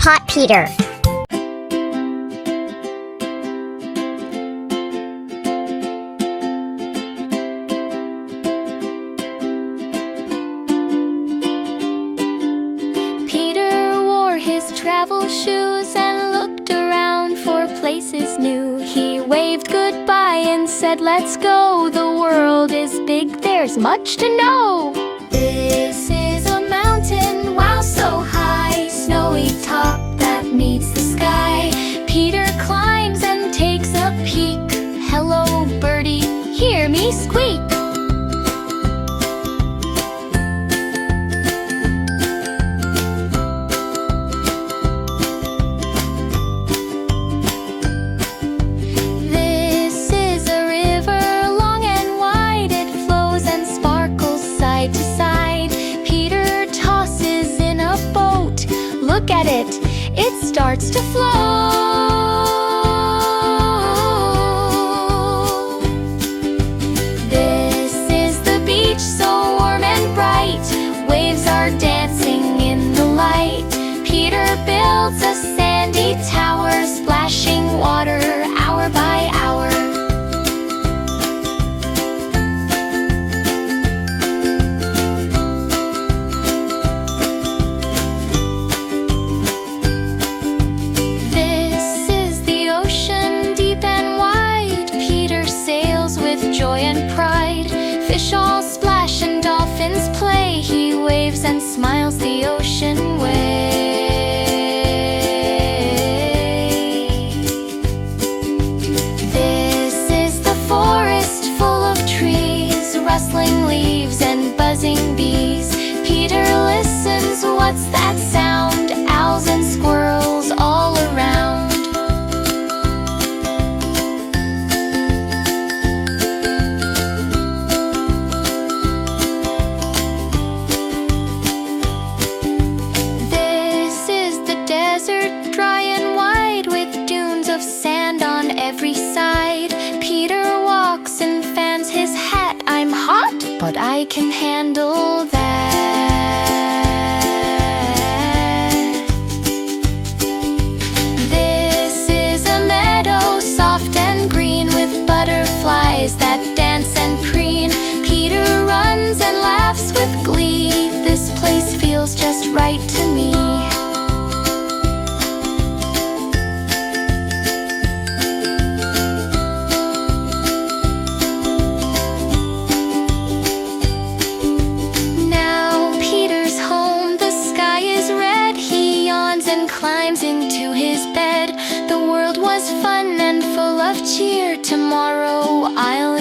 Pot Peter. Peter wore his travel shoes and looked around for places new. He waved goodbye and said, "Let's go. The world is big, there's much to know." This is a mountain, wow, so high, snowy top that meets the sky. Peter climbs and takes a peek. Hello, birdie, hear me squeak. This is a river, long and wide. It flows and sparkles side to side. Peter tosses in a boat. Look at it, it starts to flow. This is the beach, so warm and bright. Waves are dancing in the light. Peter builds a sandy tower, splashing water hour by hour. This is the ocean, deep and wide. Peter sails with joy and pride. Fish all splash and dolphins play. He waves and smiles the ocean way. This is the forest full of trees, rustling leaves and buzzing bees. Peter listens, what's that sound? Owls and squirrels all around. This is the desert, dry and wide, with dunes of sand on every side. Peter walks and fans his hat. I'm hot, but I can handle that. This is a meadow, soft and green, with butterflies that dance and preen. Peter runs and laughs with glee. This place feels just right to me. Now Peter's home, the sky is red. He yawns and climbs into his bed. The world was fun and full of cheer. Tomorrow I'll